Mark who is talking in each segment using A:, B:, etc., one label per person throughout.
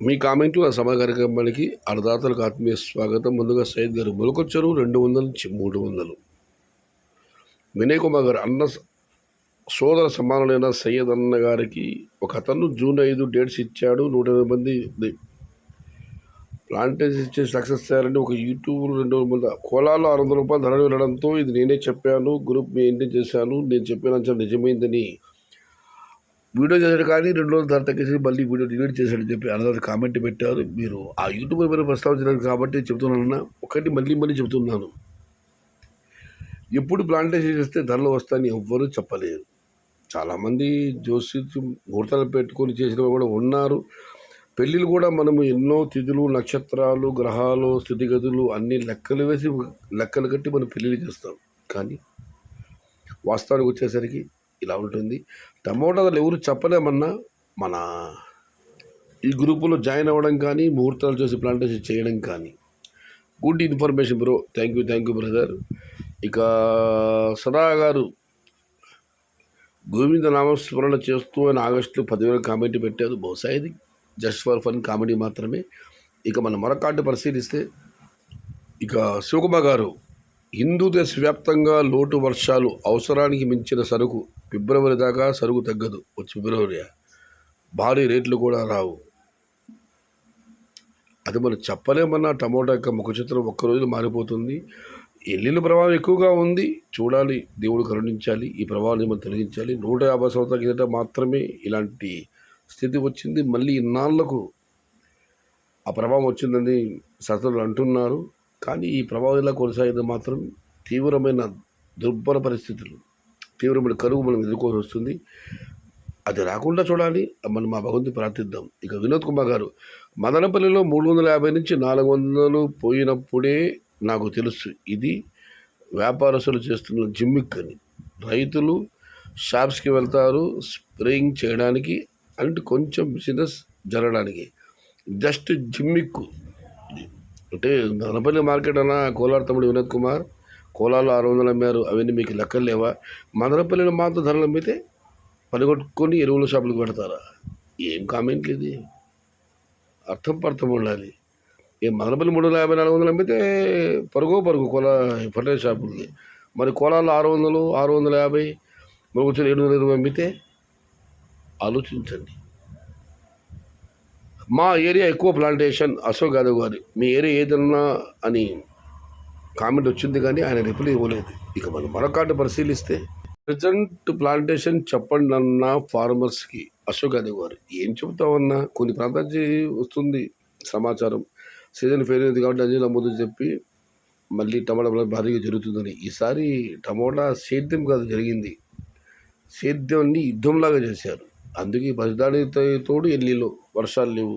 A: మీ కామెంట్లు నా సభా కార్యక్రమానికి అన్నదాతలకు ఆత్మీయ స్వాగతం. ముందుగా సయ్యద్ గారు మొలకొచ్చారు 200 నుంచి 300. వినయ్ కుమార్ గారు అన్న సోదర సమానులైన సయ్యద్ అన్న గారికి ఒక అతను జూన్ 5 డేట్స్ ఇచ్చాడు. 120 మంది ప్లాంటేషన్ ఇచ్చి సక్సెస్ చేయాలని ఒక యూట్యూబ్ 2 మంది కోలాలో 600 రూపాయలు ధర వెళ్ళడంతో ఇది నేనే చెప్పాను, గ్రూప్ మెయింటైన్ చేశాను, నేను చెప్పిన నిజమైందని వీడియో చేశాడు. కానీ 2 రోజులు ధర తగ్గించి మళ్ళీ వీడియో డిలీట్ చేశాడని చెప్పి అన్నదాత కామెంట్ పెట్టారు. మీరు ఆ యూట్యూబ్ మీద ప్రస్తావించలేదు కాబట్టి చెప్తున్నానన్నా, ఒకటి మళ్ళీ చెప్తున్నాను. ఎప్పుడు ప్లాంటేషన్ చేస్తే ధరలు వస్తాయని ఎవ్వరూ చెప్పలేరు. చాలామంది జోస్యం ముహూర్తాలు పెట్టుకొని చేసిన కూడా ఉన్నారు. పెళ్ళిళ్ళు కూడా మనము ఎన్నో తిథులు, నక్షత్రాలు, గ్రహాలు, స్థితిగతులు అన్ని లెక్కలు వేసి లెక్కలు కట్టి మనం పెళ్ళిళ్ళు చేస్తాం. కానీ వాస్తవానికి వచ్చేసరికి ఇలా ఉంటుంది. టమోటా ధరలు ఎవరు చెప్పలేమన్నా మన ఈ గ్రూపులో జాయిన్ అవ్వడం కానీ, ముహూర్తాలు చేసి ప్లాంటేషన్ చేయడం కానీ. Good information bro, thank you brother. ఇక సదా గారు గోవింద నామస్మరణ చేస్తూ ఆయన ఆగస్టులో 10,000 కామెంట్ పెట్టారు. బహుశా ఇది జస్ట్ ఫర్ ఫన్ కామెడీ మాత్రమే. ఇక మన మరొకటి పరిశీలిస్తే ఇక శివకుమార్ గారు హిందూ దేశవ్యాప్తంగా లోటు వర్షాలు, అవసరానికి మించిన సరుకు, ఫిబ్రవరి దాకా సరుకు తగ్గదు. వచ్చి ఫిబ్రవరి భారీ రేట్లు కూడా రావు. అది మనం చెప్పలేమన్నా. టమోటా యొక్క ముఖ చిత్రం ఒక్కరోజు మారిపోతుంది. ఎల్లిన ప్రభావం ఎక్కువగా ఉంది. చూడాలి, దేవుడు కరుణించాలి, ఈ ప్రభావాన్ని మనం తొలగించాలి. 150 సంవత్సరాల కిందట మాత్రమే ఇలాంటి స్థితి వచ్చింది. మళ్ళీ ఇన్నాళ్లకు ఆ ప్రభావం వచ్చిందని శాస్త్రజ్ఞులు అంటున్నారు. కానీ ఈ ప్రభావం ఇలా కొనసాగితే మాత్రం తీవ్రమైన దుర్భర పరిస్థితులు, తీవ్రమైన కరువు మనం ఎదుర్కోవాల్సి వస్తుంది. అది రాకుండా చూడాలి, మనం మా భగవంతుని ప్రార్థిద్దాం. ఇక వినోద్ కుమార్ గారు మదనపల్లిలో 350 నుంచి 400 పోయినప్పుడే నాకు తెలుసు ఇది వ్యాపారస్తులు చేస్తున్న జిమ్మిక్ అని. రైతులు షాప్స్కి వెళ్తారు స్ప్రేయింగ్ చేయడానికి అంటే కొంచెం బిజినెస్ జరగడానికి. జస్ట్ జిమ్మిక్కు అంటే మదనపల్లి మార్కెట్ అన్న కోలార్ తమ్ముడు వినోద్ కుమార్, కోలార్లో 600 అమ్మారు, అవన్నీ మీకు లెక్కలు లేవా? మదనపల్లిలో మాత్రం ధరలు అమ్మితే పనిగొట్టుకొని ఎరువుల షాపులకు పెడతారా? ఏం కామెంట్లు ఇది? అర్థం ఉండాలి. మదనపల్లి 350, 400 అమ్మితే పరుగు ఫర్టిలైజర్ షాపులకి. మరి కోలార్లో 600, 650, మనకు వచ్చిన 720 అమ్మితే ఆలోచించండి. మా ఏరియా ఎక్కువ ప్లాంటేషన్. అశోక్ యాదవ్ గారు మీ ఏరియా ఏదన్నా అని కామెంట్ వచ్చింది కానీ ఆయన రిప్లై ఇవ్వలేదు. ఇక మనం మరొకటి పరిశీలిస్తే ప్రజెంట్ ప్లాంటేషన్ చెప్పండి అన్న ఫార్మర్స్కి. అశోక్ యాదవ్ గారు ఏం చెబుతామన్నా, కొన్ని ప్రాంతానికి వస్తుంది సమాచారం. సీజన్ ఫెయిల్ అయింది కాబట్టి అంజీల ముందు చెప్పి మళ్ళీ టమాటా భారీగా జరుగుతుందని. ఈసారి టమోటా సేద్యం కాదు జరిగింది, సేద్యాన్ని యుద్ధంలాగా చేశారు. అందుకే పరిదాడితో తోడు ఎల్లిలో వర్షాలు లేవు,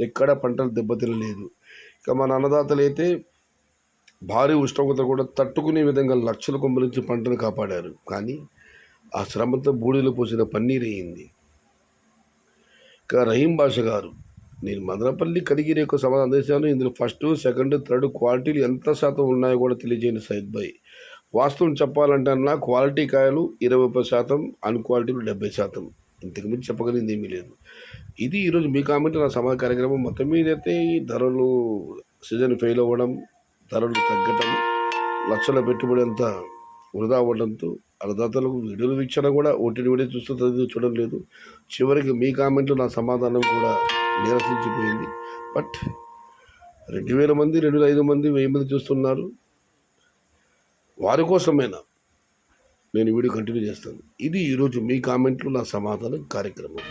A: ఎక్కడ పంటలు దెబ్బతినలేదు. ఇక మన అన్నదాతలు అయితే భారీ ఉష్ణోగ్రత కూడా తట్టుకునే విధంగా లక్షల కొమ్మల నుంచి పంటను కాపాడారు. కానీ ఆ శ్రమంతో బూడిలో పోసిన పన్నీర్ అయింది. ఇక రహీం బాషా గారు నేను మదనపల్లి కడిగిరి యొక్క సమాధానం అందించాను. ఇందులో ఫస్ట్, సెకండ్, థర్డ్ క్వాలిటీలు ఎంత శాతం ఉన్నాయో కూడా తెలియజేయండి సైద్ భాయ్. వాస్తవం చెప్పాలంటే అన్న క్వాలిటీ కాయలు 20%, అన్క్వాలిటీలు 70%. ఇంతకు మించి చెప్పగలిగింది ఏమీ లేదు. ఇది ఈరోజు మీ కామెంట్ నా సమాజ కార్యక్రమం. మొత్తం మీదైతే ఈ ధరలు సీజన్ ఫెయిల్ అవ్వడం, ధరలు తగ్గటం, లక్షల పెట్టుబడి అంతా వృధా అవ్వడంతో అన్నదాతలకు వీడియోలు వీక్షణ కూడా ఓటీటీ వీడియో చూస్తూ చూడడం లేదు. చివరికి మీ కామెంట్లు నా సమాధానం కూడా నిరసించిపోయింది. బట్ 2000 మంది, 2005 మంది, 1000 మంది చూస్తున్నారు. వారి కోసమైనా నేను వీడియో కంటిన్యూ చేస్తాను. ఇది ఈరోజు మీ కామెంట్లు నా సమాధానం కార్యక్రమం.